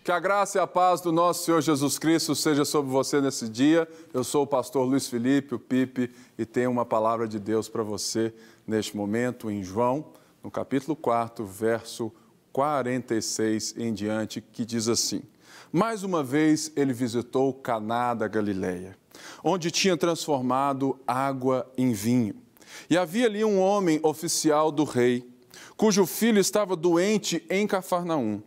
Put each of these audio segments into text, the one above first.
Que a graça e a paz do nosso Senhor Jesus Cristo seja sobre você nesse dia. Eu sou o pastor Luiz Felipe, o Pipe, e tenho uma palavra de Deus para você neste momento em João, no capítulo 4, verso 46 em diante, que diz assim: Mais uma vez ele visitou Caná da Galileia, onde tinha transformado água em vinho. E havia ali um homem oficial do rei, cujo filho estava doente em Cafarnaum.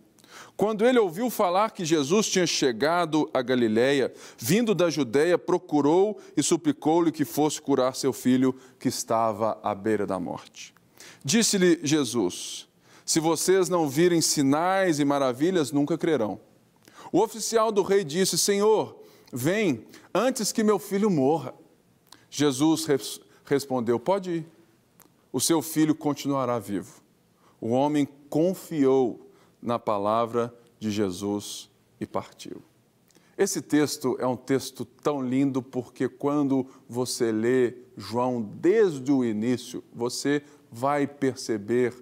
Quando ele ouviu falar que Jesus tinha chegado a Galileia, vindo da Judeia, procurou e suplicou-lhe que fosse curar seu filho, que estava à beira da morte. Disse-lhe Jesus: Se vocês não virem sinais e maravilhas, nunca crerão. O oficial do rei disse: Senhor, vem, antes que meu filho morra. Jesus respondeu: Pode ir, o seu filho continuará vivo. O homem confiou na palavra de Jesus e partiu. Esse texto é um texto tão lindo porque quando você lê João desde o início, você vai perceber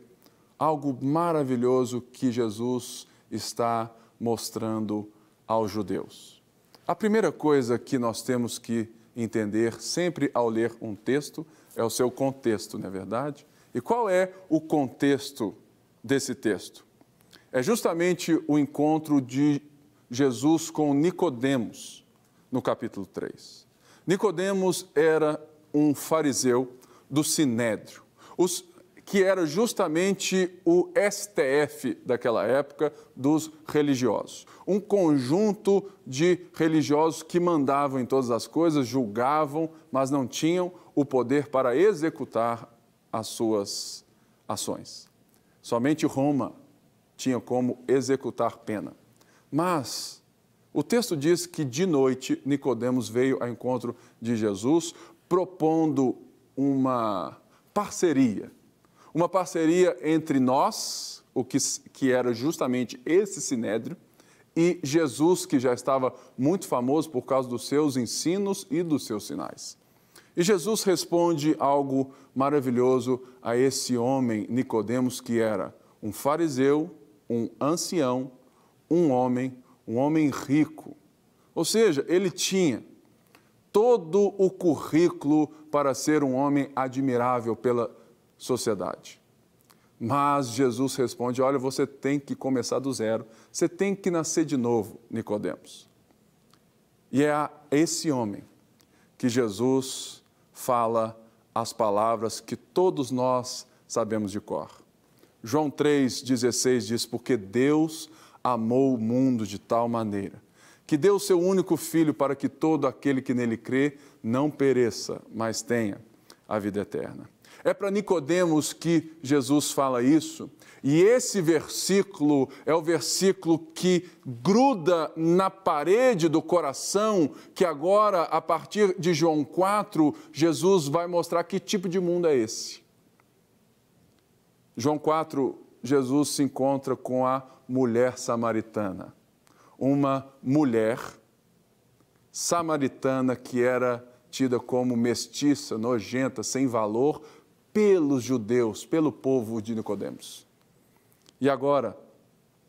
algo maravilhoso que Jesus está mostrando aos judeus. A primeira coisa que nós temos que entender sempre ao ler um texto é o seu contexto, não é verdade? E qual é o contexto desse texto? É justamente o encontro de Jesus com Nicodemos, no capítulo 3. Nicodemos era um fariseu do Sinédrio, que era justamente o STF daquela época dos religiosos. Um conjunto de religiosos que mandavam em todas as coisas, julgavam, mas não tinham o poder para executar as suas ações. Somente Roma tinha como executar pena. Mas o texto diz que de noite Nicodemos veio ao encontro de Jesus propondo uma parceria entre nós, que era justamente esse Sinédrio, e Jesus, que já estava muito famoso por causa dos seus ensinos e dos seus sinais. E Jesus responde algo maravilhoso a esse homem, Nicodemos, que era um fariseu, um ancião, um homem rico. Ou seja, ele tinha todo o currículo para ser um homem admirável pela sociedade. Mas Jesus responde: olha, você tem que começar do zero, você tem que nascer de novo, Nicodemos. E é a esse homem que Jesus fala as palavras que todos nós sabemos de cor. João 3,16 diz: Porque Deus amou o mundo de tal maneira que deu o seu único Filho para que todo aquele que nele crê não pereça, mas tenha a vida eterna. É para Nicodemos que Jesus fala isso, e esse versículo é o versículo que gruda na parede do coração, que agora, a partir de João 4, Jesus vai mostrar que tipo de mundo é esse. João 4, Jesus se encontra com a mulher samaritana, uma mulher samaritana que era tida como mestiça, nojenta, sem valor, pelos judeus, pelo povo de Nicodemos. E agora,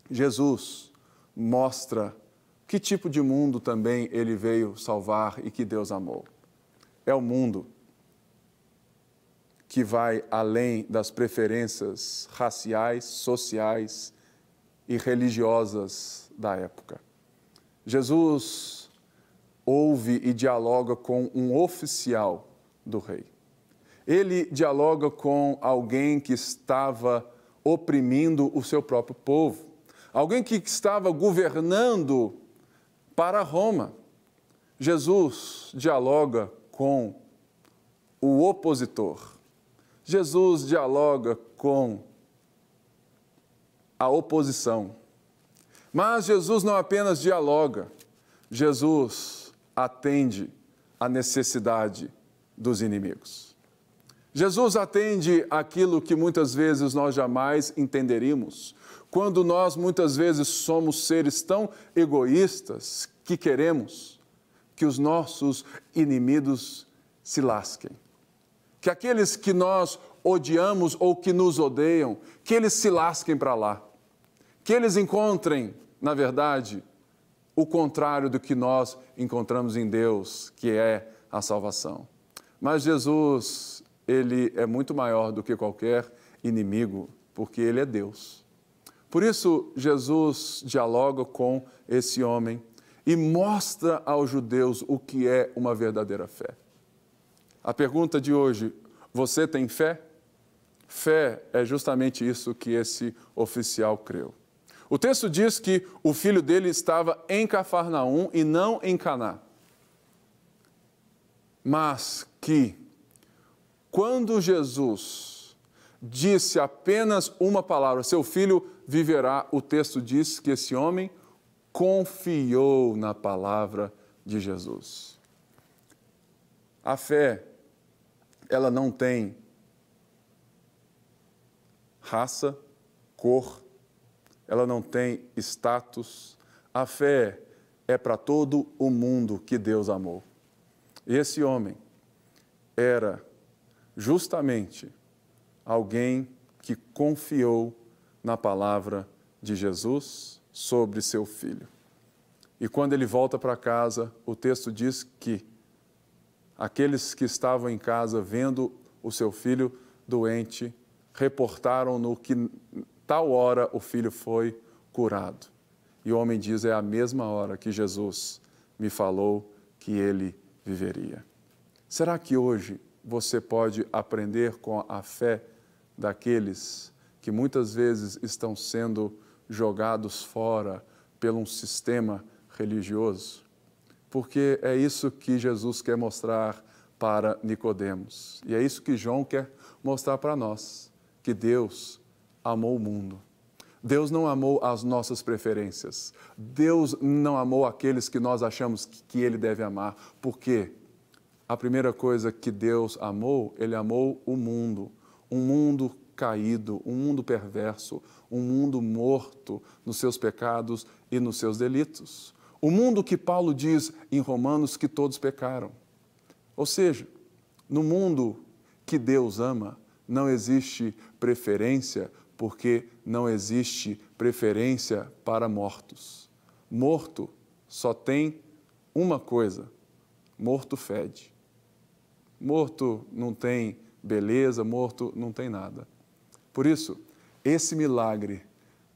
Jesus mostra que tipo de mundo também ele veio salvar e que Deus amou. É o mundo que vai além das preferências raciais, sociais e religiosas da época. Jesus ouve e dialoga com um oficial do rei. Ele dialoga com alguém que estava oprimindo o seu próprio povo, alguém que estava governando para Roma. Jesus dialoga com o opositor. Jesus dialoga com a oposição. Mas Jesus não apenas dialoga, Jesus atende à necessidade dos inimigos. Jesus atende aquilo que muitas vezes nós jamais entenderíamos, quando nós muitas vezes somos seres tão egoístas que queremos que os nossos inimigos se lasquem. Que aqueles que nós odiamos ou que nos odeiam, que eles se lasquem para lá. Que eles encontrem na verdade, o contrário do que nós encontramos em Deus, que é a salvação. Mas Jesus, ele é muito maior do que qualquer inimigo, porque ele é Deus. Por isso, Jesus dialoga com esse homem e mostra aos judeus o que é uma verdadeira fé. A pergunta de hoje, você tem fé? Fé é justamente isso que esse oficial creu. O texto diz que o filho dele estava em Cafarnaum e não em Caná. Mas que, quando Jesus disse apenas uma palavra, seu filho viverá, o texto diz que esse homem confiou na palavra de Jesus. A fé, ela não tem raça, cor, ela não tem status. A fé é para todo o mundo que Deus amou. E esse homem era justamente alguém que confiou na palavra de Jesus sobre seu filho. E quando ele volta para casa, o texto diz que aqueles que estavam em casa vendo o seu filho doente, reportaram-no que tal hora o filho foi curado. E o homem diz, é a mesma hora que Jesus me falou que ele viveria. Será que hoje você pode aprender com a fé daqueles que muitas vezes estão sendo jogados fora pelo um sistema religioso? Porque é isso que Jesus quer mostrar para Nicodemos. E é isso que João quer mostrar para nós, que Deus amou o mundo. Deus não amou as nossas preferências. Deus não amou aqueles que nós achamos que Ele deve amar. Por quê? A primeira coisa que Deus amou, Ele amou o mundo. Um mundo caído, um mundo perverso, um mundo morto nos seus pecados e nos seus delitos. O mundo que Paulo diz em Romanos que todos pecaram. Ou seja, no mundo que Deus ama, não existe preferência, porque não existe preferência para mortos. Morto só tem uma coisa: morto fede. Morto não tem beleza, morto não tem nada. Por isso, esse milagre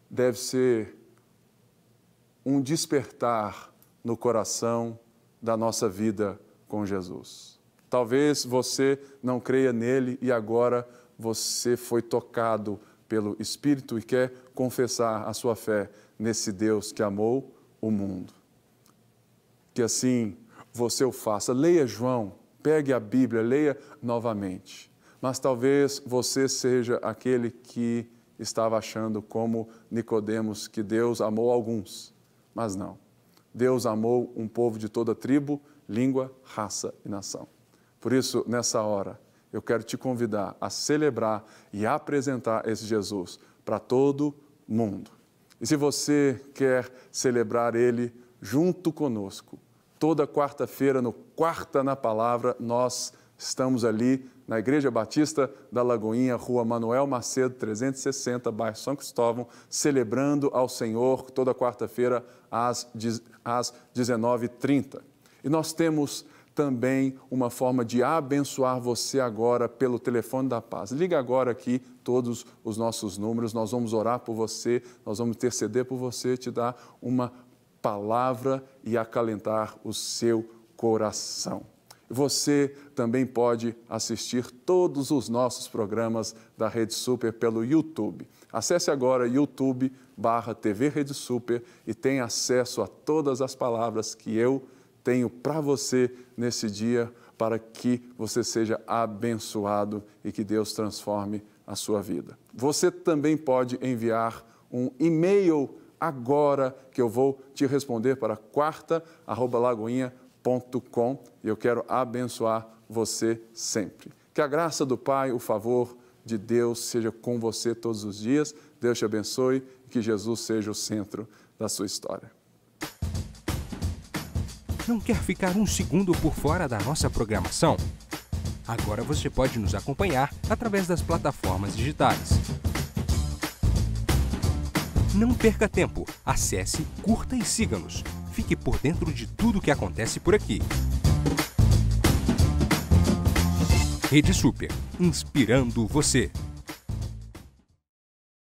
deve ser um despertar no coração da nossa vida com Jesus. Talvez você não creia nele e agora você foi tocado pelo Espírito e quer confessar a sua fé nesse Deus que amou o mundo. Que assim você o faça. Leia João, pegue a Bíblia, leia novamente. Mas talvez você seja aquele que estava achando, como Nicodemos, que Deus amou alguns. Mas não. Deus amou um povo de toda tribo, língua, raça e nação. Por isso, nessa hora, eu quero te convidar a celebrar e apresentar esse Jesus para todo mundo. E se você quer celebrar Ele junto conosco, toda quarta-feira, no Quarta na Palavra, nós estamos ali na Igreja Batista da Lagoinha, Rua Manuel Macedo, 360, bairro São Cristóvão, celebrando ao Senhor toda quarta-feira às 19h30. E nós temos também uma forma de abençoar você agora pelo telefone da paz. Liga agora aqui todos os nossos números, nós vamos orar por você, nós vamos interceder por você, te dar uma palavra e acalentar o seu coração. Você também pode assistir todos os nossos programas da Rede Super pelo YouTube. Acesse agora YouTube/TV Rede Super e tenha acesso a todas as palavras que eu tenho para você nesse dia, para que você seja abençoado e que Deus transforme a sua vida. Você também pode enviar um e-mail agora, que eu vou te responder para quarta@lagoinha.com, e eu quero abençoar você sempre. Que a graça do Pai, o favor de Deus seja com você todos os dias. Deus te abençoe e que Jesus seja o centro da sua história. Não quer ficar um segundo por fora da nossa programação? Agora você pode nos acompanhar através das plataformas digitais. Não perca tempo. Acesse, curta e siga-nos. Fique por dentro de tudo o que acontece por aqui. Rede Super, inspirando você.